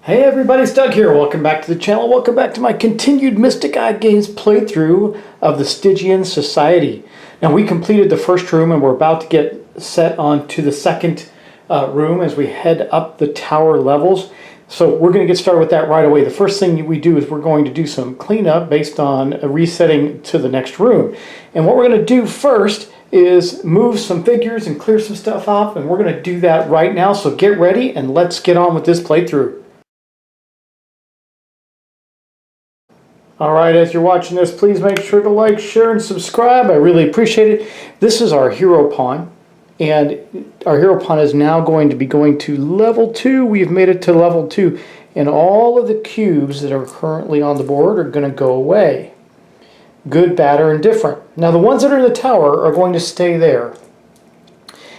Hey everybody, it's Doug here. Welcome back to the channel. Welcome back to my continued Mystic Eye Games playthrough of the Stygian Society. Now we completed the first room and we're about to get set on to the second room as we head up the tower levels. So we're going to get started with that right away. The first thing we do is we're going to do some cleanup based on resetting to the next room. And what we're going to do first is move some figures and clear some stuff off, and we're going to do that right now. So get ready and let's get on with this playthrough. Alright, as you're watching this, please make sure to like, share, and subscribe. I really appreciate it. This is our hero pawn, and our hero pawn is now going to be going to level 2. We've made it to level 2, and all of the cubes that are currently on the board are going to go away. Good, bad, or indifferent. Now the ones that are in the tower are going to stay there,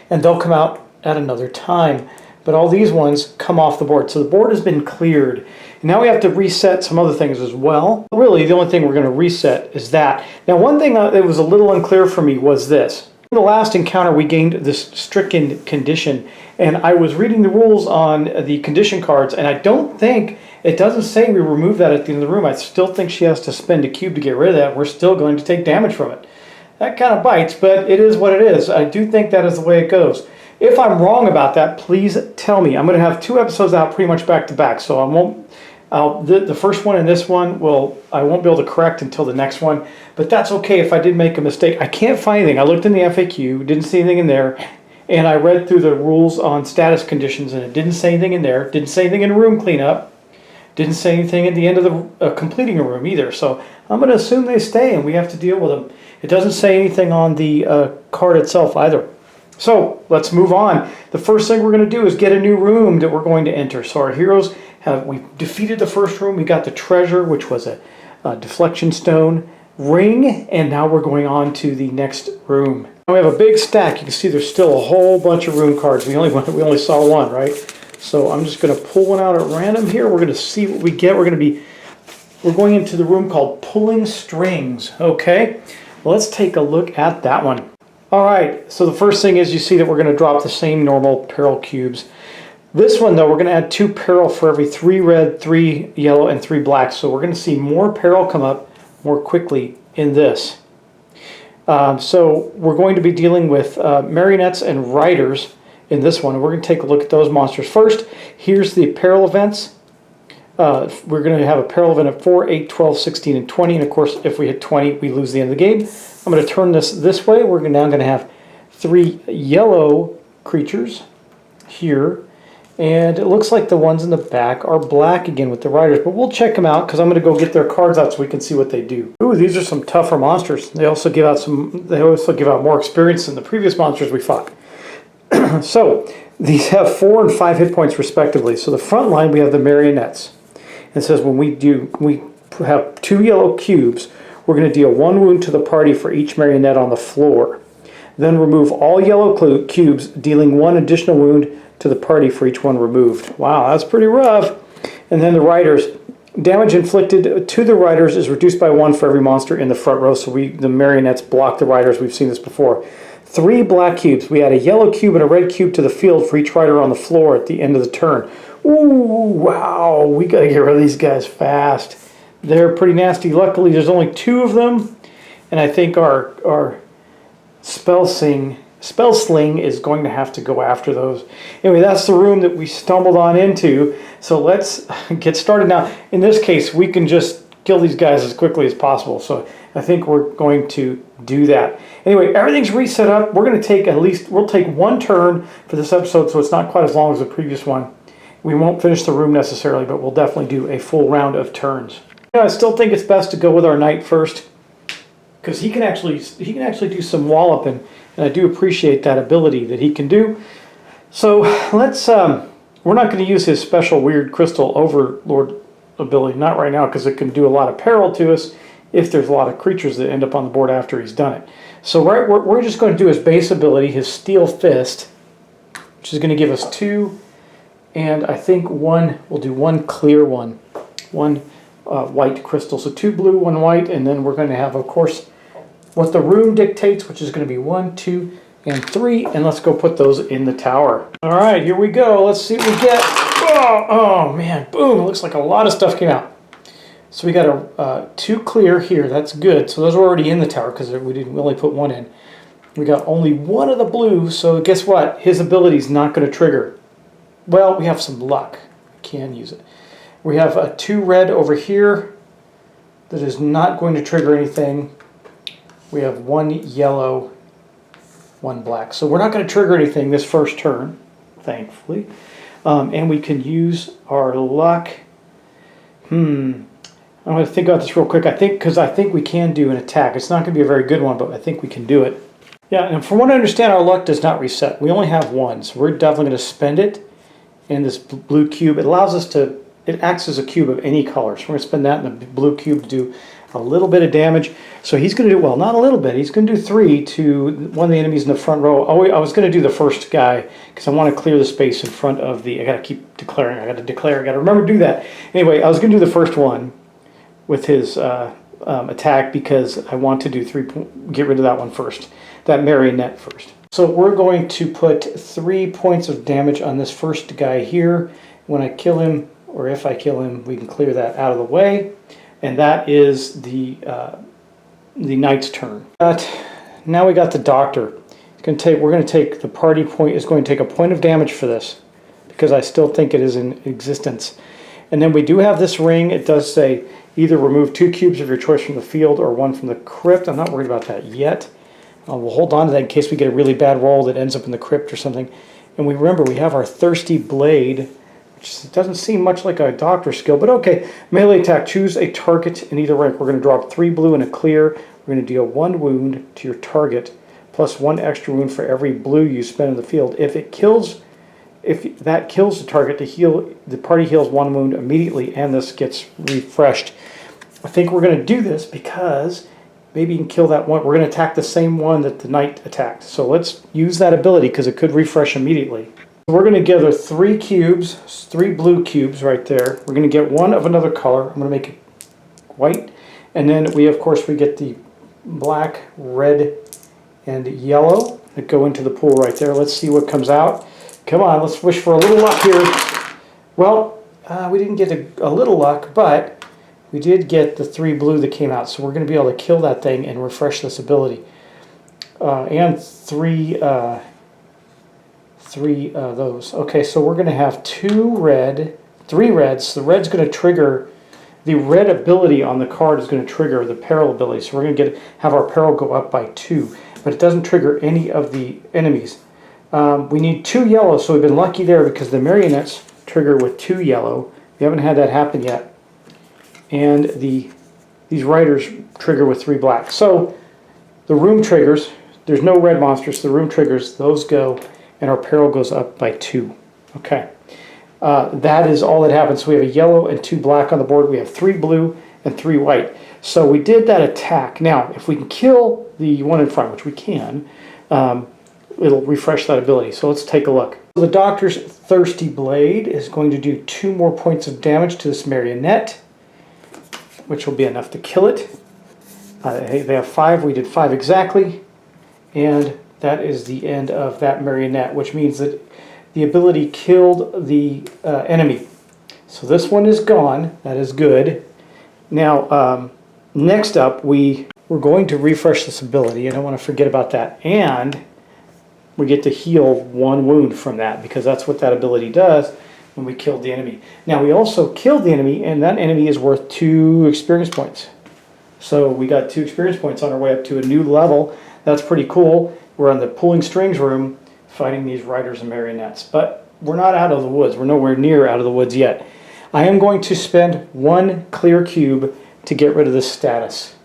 and they'll come out at another time. But all these ones come off the board. So the board has been cleared. And now we have to reset some other things as well. Really, the only thing we're going to reset is that. Now, one thing that was a little unclear for me was this. In the last encounter, we gained this stricken condition. And I was reading the rules on the condition cards, and I don't think, it doesn't say we remove that at the end of the room. I still think she has to spend a cube to get rid of that. We're still going to take damage from it. That kind of bites, but it is what it is. I do think that is the way it goes. If I'm wrong about that, please tell me. I'm going to have 2 episodes out pretty much back to back, so I won't. The first one and this one I won't be able to correct until the next one, but that's okay if I did make a mistake. I can't find anything. I looked in the FAQ, didn't see anything in there, and I read through the rules on status conditions, and it didn't say anything in there. Didn't say anything in room cleanup. Didn't say anything at the end of the completing a room either. So I'm going to assume they stay, and we have to deal with them. It doesn't say anything on the card itself either. So let's move on. The first thing we're going to do is get a new room that we're going to enter. So our heroes we defeated the first room. We got the treasure, which was a deflection stone ring, and now we're going on to the next room. Now we have a big stack. You can see there's still a whole bunch of room cards. We only saw one, right? So I'm just going to pull one out at random here. We're going to see what we get. We're going into the room called Pulling Strings. Okay, well, let's take a look at that one. All right, so the first thing is you see that we're going to drop the same normal peril cubes. This one, though, we're going to add 2 peril for every 3 red, 3 yellow, and 3 black. So we're going to see more peril come up more quickly in this. So we're going to be dealing with marionettes and riders in this one. We're going to take a look at those monsters. First, here's the peril events. We're going to have a peril event of 4, 8, 12, 16, and 20. And of course, if we hit 20, we lose the end of the game. I'm going to turn this way. We're now going to have 3 yellow creatures here. And it looks like the ones in the back are black again with the riders. But we'll check them out because I'm going to go get their cards out so we can see what they do. Ooh, these are some tougher monsters. They also give out more experience than the previous monsters we fought. So these have 4 and 5 hit points respectively. So the front line, we have the marionettes. It says when we have 2 yellow cubes, we're going to deal 1 wound to the party for each marionette on the floor. Then remove all yellow cubes, dealing 1 additional wound to the party for each one removed. Wow, that's pretty rough. And then the riders. Damage inflicted to the riders is reduced by 1 for every monster in the front row. So the marionettes block the riders. We've seen this before. 3 black cubes. We add a yellow cube and a red cube to the field for each rider on the floor at the end of the turn. Ooh, wow, we got to get rid of these guys fast. They're pretty nasty. Luckily, there's only 2 of them, and I think our spell sling is going to have to go after those. Anyway, that's the room that we stumbled on into, so let's get started. Now, in this case, we can just kill these guys as quickly as possible, so I think we're going to do that. Anyway, everything's reset up. We're going to take we'll take 1 turn for this episode, so it's not quite as long as the previous one. We won't finish the room necessarily, but we'll definitely do a full round of turns. I still think it's best to go with our knight first, because he can actually do some walloping, and I do appreciate that ability that he can do. So let's we're not going to use his special weird crystal overlord ability, not right now, because it can do a lot of peril to us if there's a lot of creatures that end up on the board after he's done it. So we're just going to do his base ability, his steel fist, which is going to give us 2, and I think we'll do 1 clear one, 1 white crystal. So 2 blue, 1 white, and then we're going to have, of course, what the room dictates, which is going to be 1, 2, and 3, and let's go put those in the tower. All right, here we go. Let's see what we get. Oh man, boom, it looks like a lot of stuff came out. So we got a 2 clear here, that's good. So those are already in the tower because we only put 1 in. We got only 1 of the blue, so guess what? His ability is not going to trigger. Well, we have some luck. We can use it. We have a 2 red over here that is not going to trigger anything. We have 1 yellow, 1 black. So we're not going to trigger anything this first turn, thankfully. And we can use our luck. I'm going to think about this real quick. I think we can do an attack. It's not going to be a very good one, but I think we can do it. Yeah, and from what I understand, our luck does not reset. We only have 1, so we're definitely going to spend it in this blue cube. It allows us to, it acts as a cube of any color. So we're going to spend that in the blue cube to do a little bit of damage. So he's going to do, well, not a little bit. He's going to do 3 to one of the enemies in the front row. Oh, I was going to do the first guy because I want to clear the space in front of the, I got to keep declaring. I got to declare. I got to remember to do that. Anyway, I was going to do the first one with his attack because I want to do 3, get rid of that one first. That marionette first. So we're going to put 3 points of damage on this first guy here. When I kill him, or if I kill him, we can clear that out of the way. And that is the knight's turn. Now we got the doctor. We're going to take the party point is going to take a point of damage for this because I still think it is in existence. And then we do have this ring. It does say either remove 2 cubes of your choice from the field or 1 from the crypt. I'm not worried about that yet. We'll hold on to that in case we get a really bad roll that ends up in the crypt or something. And we remember we have our thirsty blade, which doesn't seem much like a doctor skill, but okay. Melee attack, choose a target in either rank. We're going to drop 3 blue and a clear. We're going to deal 1 wound to your target, plus 1 extra wound for every blue you spend in the field. If that kills the target, the party heals 1 wound immediately, and this gets refreshed. I think we're going to do this because maybe you can kill that one. We're going to attack the same one that the knight attacked. So let's use that ability because it could refresh immediately. We're going to gather 3 cubes, 3 blue cubes right there. We're going to get 1 of another color. I'm going to make it white. And then we, of course, we get the black, red, and yellow that go into the pool right there. Let's see what comes out. Come on, let's wish for a little luck here. Well, we didn't get a little luck, but we did get the 3 blue that came out, so we're going to be able to kill that thing and refresh this ability. And 3 those. Okay, so we're going to have 2 red, 3 reds. So the red's going to trigger, the red ability on the card is going to trigger the peril ability. So we're going to have our peril go up by 2, but it doesn't trigger any of the enemies. We need 2 yellow, so we've been lucky there because the marionettes trigger with 2 yellow. We haven't had that happen yet. And these riders trigger with 3 black. So the room triggers, there's no red monsters, the room triggers, those go, and our peril goes up by 2. Okay, that is all that happens. So we have a yellow and 2 black on the board. We have 3 blue and 3 white. So we did that attack. Now, if we can kill the one in front, which we can, it'll refresh that ability. So let's take a look. The doctor's thirsty blade is going to do 2 more points of damage to this marionette, which will be enough to kill it. They have 5, we did 5 exactly, and that is the end of that marionette, which means that the ability killed the enemy. So this one is gone, that is good. Now, next up, we're going to refresh this ability, I don't want to forget about that, and we get to heal 1 wound from that, because that's what that ability does. When we killed the enemy. Now we also killed the enemy, and that enemy is worth 2 experience points. So we got 2 experience points on our way up to a new level. That's pretty cool. We're on the pulling strings room fighting these riders and marionettes. But we're not out of the woods. We're nowhere near out of the woods yet. I am going to spend 1 clear cube to get rid of this status.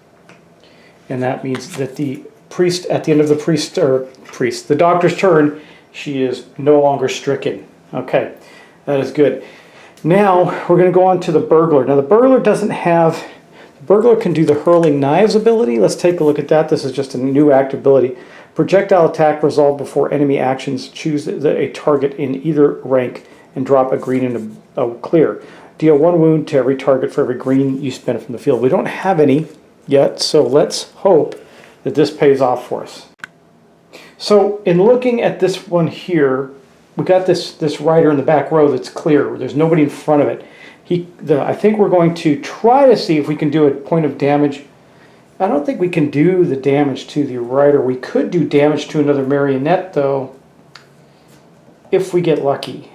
And that means that the priest, at the end of the doctor's turn, she is no longer stricken. Okay. That is good. Now we're going to go on to the burglar. Now the burglar can do the hurling knives ability. Let's take a look at that. This is just a new active ability. Projectile attack resolved before enemy actions. Choose a target in either rank and drop a green and a clear. Deal 1 wound to every target for every green you spend from the field. We don't have any yet, so let's hope that this pays off for us. So in looking at this one here, we got this rider in the back row that's clear. There's nobody in front of it. I think we're going to try to see if we can do a point of damage. I don't think we can do the damage to the rider. We could do damage to another marionette, though, if we get lucky.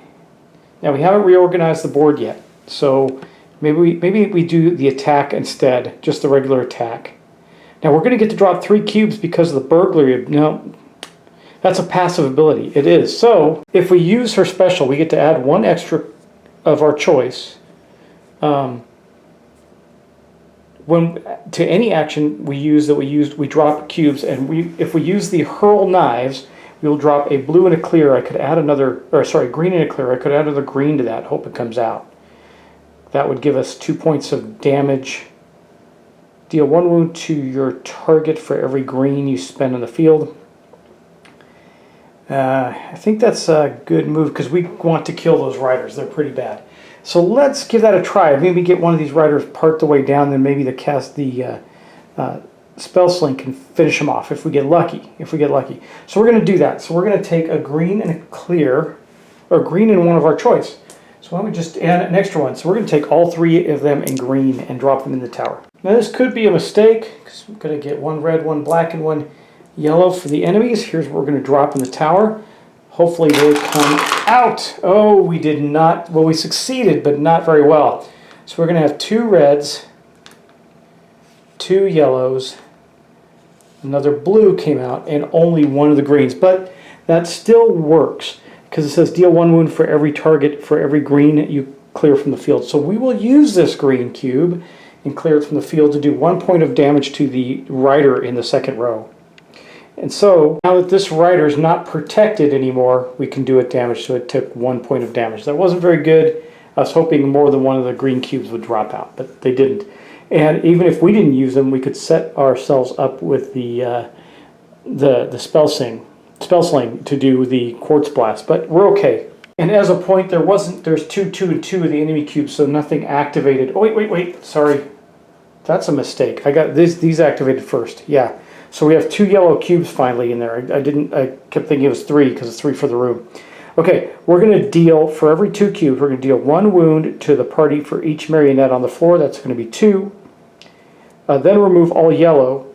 Now, we haven't reorganized the board yet, so maybe we do the attack instead, just the regular attack. Now, we're going to get to drop 3 cubes because of the burglary. No, that's a passive ability. It is. So, if we use her special, we get to add 1 extra of our choice. When to any action we drop cubes, and if we use the hurl knives, we'll drop a blue and a clear. I could add green and a clear. I could add another green to that. Hope it comes out. That would give us 2 points of damage. Deal 1 wound to your target for every green you spend on the field. I think that's a good move because we want to kill those riders. They're pretty bad. So let's give that a try. Maybe get one of these riders part the way down, then maybe the spell sling can finish them off if we get lucky. So we're going to do that. So we're going to take a green and a clear, or green and one of our choice. So why don't we just add an extra one? So we're going to take all 3 of them in green and drop them in the tower. Now this could be a mistake because we're going to get 1 red, 1 black, and 1 yellow for the enemies. Here's what we're going to drop in the tower. Hopefully they come out. Oh, we did not. Well, we succeeded, but not very well. So we're going to have 2 reds, 2 yellows, another blue came out, and only 1 of the greens. But that still works because it says deal 1 wound for every target for every green you clear from the field. So we will use this green cube and clear it from the field to do 1 point of damage to the rider in the second row. And so, now that this rider is not protected anymore, we can do it damage, so it took 1 point of damage. That wasn't very good. I was hoping more than one of the green cubes would drop out, but they didn't. And even if we didn't use them, we could set ourselves up with the spell sling to do the quartz blast, but we're okay. And as a point, there's 2, 2, and 2 of the enemy cubes, so nothing activated. Oh, wait, sorry. That's a mistake. I got these activated first, yeah. So we have 2 yellow cubes finally in there. I kept thinking it was 3 because it's 3 for the room. Okay, we're going to deal, for every 2 cubes, we're going to deal 1 wound to the party for each marionette on the floor. That's going to be 2. Then remove all yellow,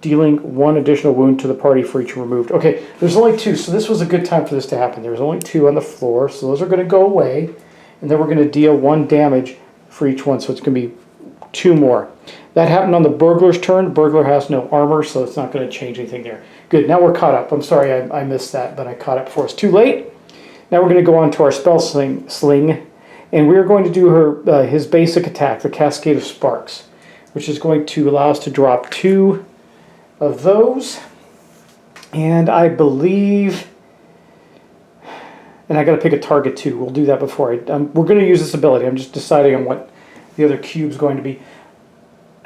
dealing 1 additional wound to the party for each removed. Okay, there's only 2, so this was a good time for this to happen. There was only 2 on the floor, so those are going to go away. And then we're going to deal 1 damage for each one, so it's going to be 2 more. That happened on the burglar's turn. The burglar has no armor, so it's not going to change anything there. Good, now we're caught up. I'm sorry I missed that, but I caught up before it's too late. Now we're going to go on to our spell sling, and we're going to do his basic attack, the Cascade of Sparks, which is going to allow us to drop 2 of those. And I believe, and I got to pick a target too. We'll do that before we're going to use this ability. I'm just deciding on what the other cube's going to be.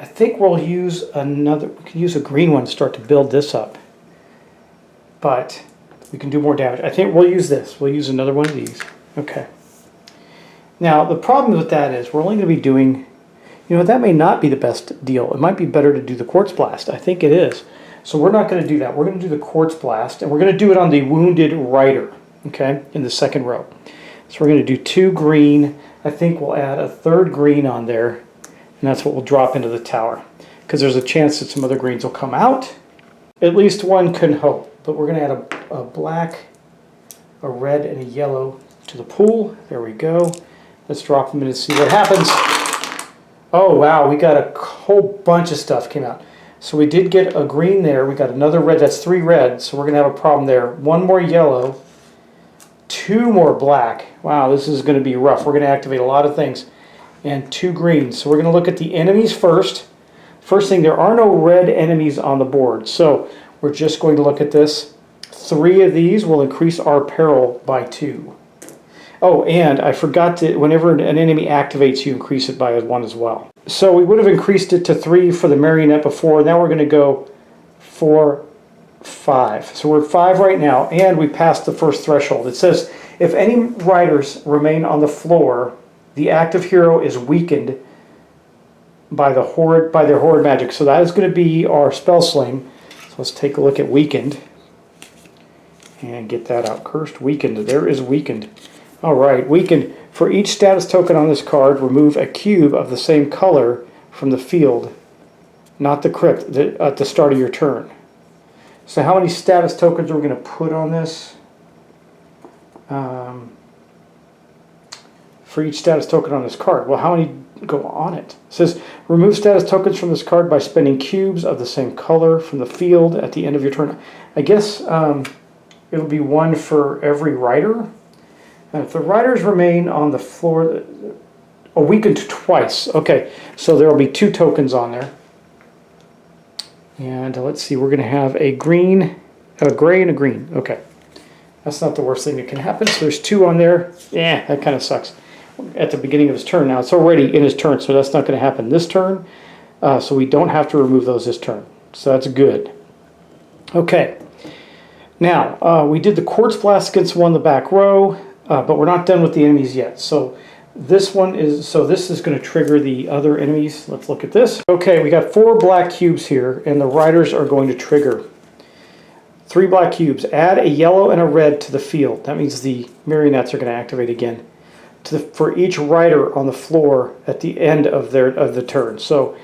I think we'll use we can use a green one to start to build this up. But we can do more damage. I think we'll use this. We'll use another one of these. Okay. Now, the problem with that is we're only going to be doing, that may not be the best deal. It might be better to do the quartz blast. I think it is. So we're not going to do that. We're going to do the quartz blast, and we're going to do it on the wounded rider, okay, in the second row. So we're going to do 2 green. I think we'll add a 3rd green on there. And that's what we'll drop into the tower. Because there's a chance that some other greens will come out. At least one can hope. But we're going to add a black, a red, and a yellow to the pool. There we go. Let's drop them in and see what happens. Oh, wow. We got a whole bunch of stuff came out. So we did get a green there. We got another red. That's 3 red. So we're going to have a problem there. 1 more yellow. 2 more black. Wow, this is going to be rough. We're going to activate a lot of things. And 2 greens. So we're going to look at the enemies first. First thing, there are no red enemies on the board. So we're just going to look at this. 3 of these will increase our peril by 2. Oh, and I forgot to, whenever an enemy activates, you increase it by 1 as well. So we would have increased it to 3 for the marionette before. Now we're going to go 4, 5. So we're at 5 right now, and we passed the first threshold. It says, if any riders remain on the floor, the active hero is weakened by their horde magic. So that is going to be our spell sling. So let's take a look at weakened. And get that out. Cursed, weakened. There is weakened. All right, weakened. For each status token on this card, remove a cube of the same color from the field, not the crypt, at the start of your turn. So how many status tokens are we going to put on this? For each status token on this card. Well, how many go on it? It says, remove status tokens from this card by spending cubes of the same color from the field at the end of your turn. I guess it'll be one for every rider. And if the riders remain on the floor, weakened twice. Okay, so there will be 2 tokens on there. And let's see, we're going to have a green, a gray, and a green. Okay, that's not the worst thing that can happen. So there's 2 on there. Yeah, that kind of sucks. At the beginning of his turn. Now it's already in his turn, so that's not going to happen this turn. So we don't have to remove those this turn. So that's good. Okay. Now, we did the Quartz Blast against one in the back row, but we're not done with the enemies yet. So this is going to trigger the other enemies. Let's look at this. Okay, we got 4 black cubes here, and the riders are going to trigger. 3 black cubes. Add a yellow and a red to the field. That means the marionettes are going to activate again. For each rider on the floor at the end of the turn. So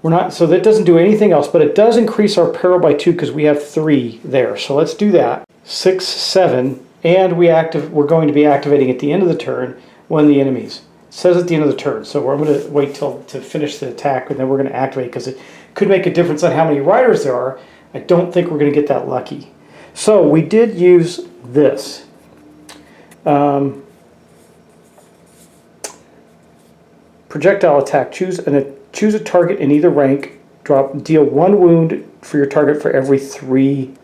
that doesn't do anything else, but it does increase our peril by 2 because we have 3 there. So let's do that. 6, 7, and we're going to be activating at the end of the turn when the enemies. It says at the end of the turn, so we're going to wait to finish the attack, and then we're going to activate because it could make a difference on how many riders there are. I don't think we're going to get that lucky. So we did use this. Projectile attack. Choose a target in either rank. Deal 1 wound for your target for every 3.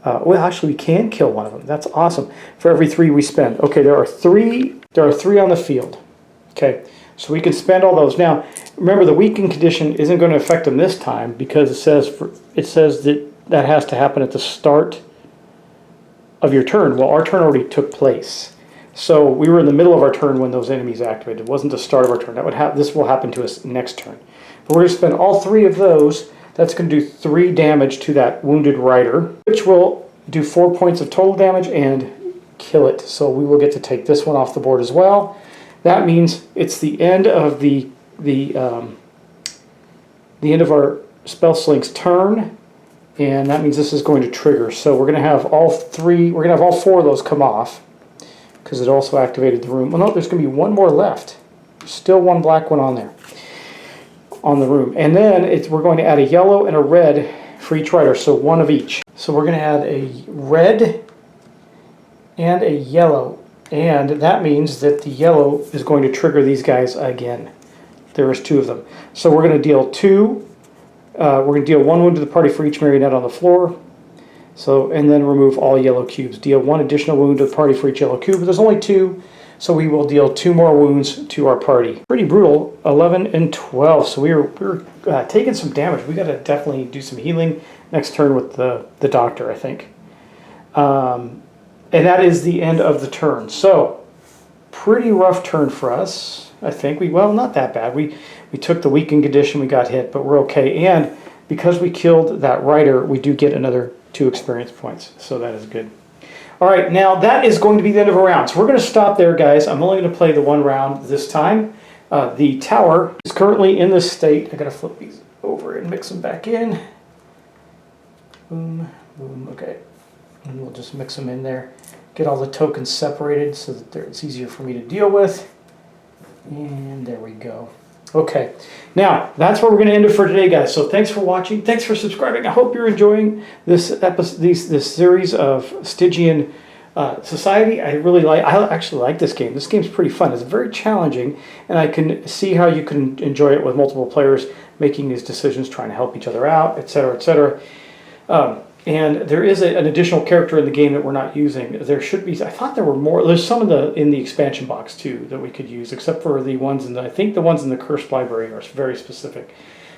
Well, actually, we can kill one of them. That's awesome. For every 3 we spend. Okay, there are 3 on the field. Okay, so we can spend all those. Now, remember, the weakened condition isn't going to affect them this time because it says that has to happen at the start of your turn. Well, our turn already took place. So we were in the middle of our turn when those enemies activated. It wasn't the start of our turn. This will happen to us next turn. But we're going to spend all 3 of those. That's going to do 3 damage to that wounded rider, which will do 4 points of total damage and kill it. So we will get to take this one off the board as well. That means it's the end of the end of our spell sling's turn, and that means this is going to trigger. So we're going to have all 4 of those come off, because it also activated the room. Well, no, there's going to be 1 more left. Still 1 black one on there, on the room. And then we're going to add a yellow and a red for each rider, so 1 of each. So we're going to add a red and a yellow, and that means that the yellow is going to trigger these guys again. There is 2 of them. So we're going to deal 2. We're going to deal 1 wound to the party for each marionette on the floor. So, and then remove all yellow cubes. Deal 1 additional wound to the party for each yellow cube. But there's only 2, so we will deal 2 more wounds to our party. Pretty brutal. 11 and 12. So we were taking some damage. We got to definitely do some healing next turn with the doctor, I think. And that is the end of the turn. So, pretty rough turn for us, I think. Well, not that bad. We took the weakened condition. We got hit, but we're okay. And because we killed that rider, we do get another 2 experience points, so that is good. All right, now that is going to be the end of a round. So we're going to stop there, guys. I'm only going to play the 1 round this time. The tower is currently in this state. I got to flip these over and mix them back in. Boom, boom, okay. And we'll just mix them in there. Get all the tokens separated so that it's easier for me to deal with. And there we go. Okay, now that's where we're going to end it for today, guys. So thanks for watching. Thanks for subscribing. I hope you're enjoying this episode, this series of Stygian Society. I actually like this game. This game's pretty fun. It's very challenging, and I can see how you can enjoy it with multiple players making these decisions, trying to help each other out, etc., etc. And there is an additional character in the game that we're not using. There should be. I thought there were more. There's some in the expansion box too that we could use, except for the ones I think the ones in the Cursed Library are very specific.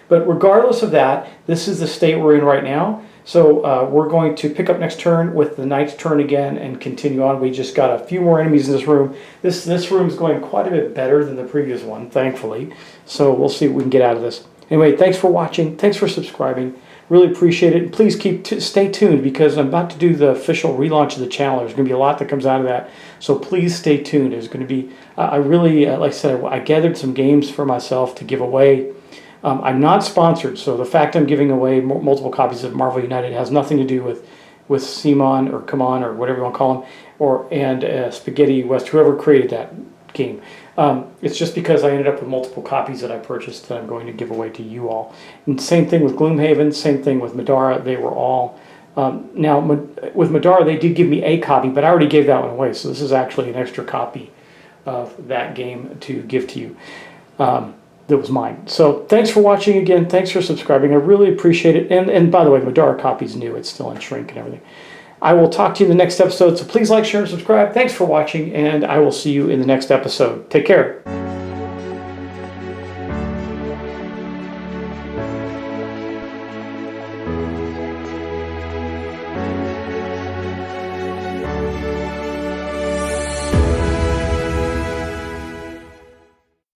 But regardless of that, this is the state we're in right now. So we're going to pick up next turn with the knight's turn again and continue on. We just got a few more enemies in this room. This room is going quite a bit better than the previous one, thankfully. So we'll see what we can get out of this. Anyway, thanks for watching. Thanks for subscribing. Really appreciate it. And please stay tuned, because I'm about to do the official relaunch of the channel. There's going to be a lot that comes out of that. So please stay tuned. There's going to be, I really, like I said, I gathered some games for myself to give away. I'm not sponsored, so the fact I'm giving away multiple copies of Marvel United has nothing to do with Simon or Kaman or whatever you want to call him, and Spaghetti West, whoever created that game. It's just because I ended up with multiple copies that I purchased that I'm going to give away to you all. And same thing with Gloomhaven, same thing with Madara. They were all... now, with Madara, they did give me a copy, but I already gave that one away, so this is actually an extra copy of that game to give to you. That was mine. So thanks for watching again. Thanks for subscribing. I really appreciate it. And by the way, Madara copy's new. It's still in shrink and everything. I will talk to you in the next episode. So please like, share, and subscribe. Thanks for watching, and I will see you in the next episode. Take care.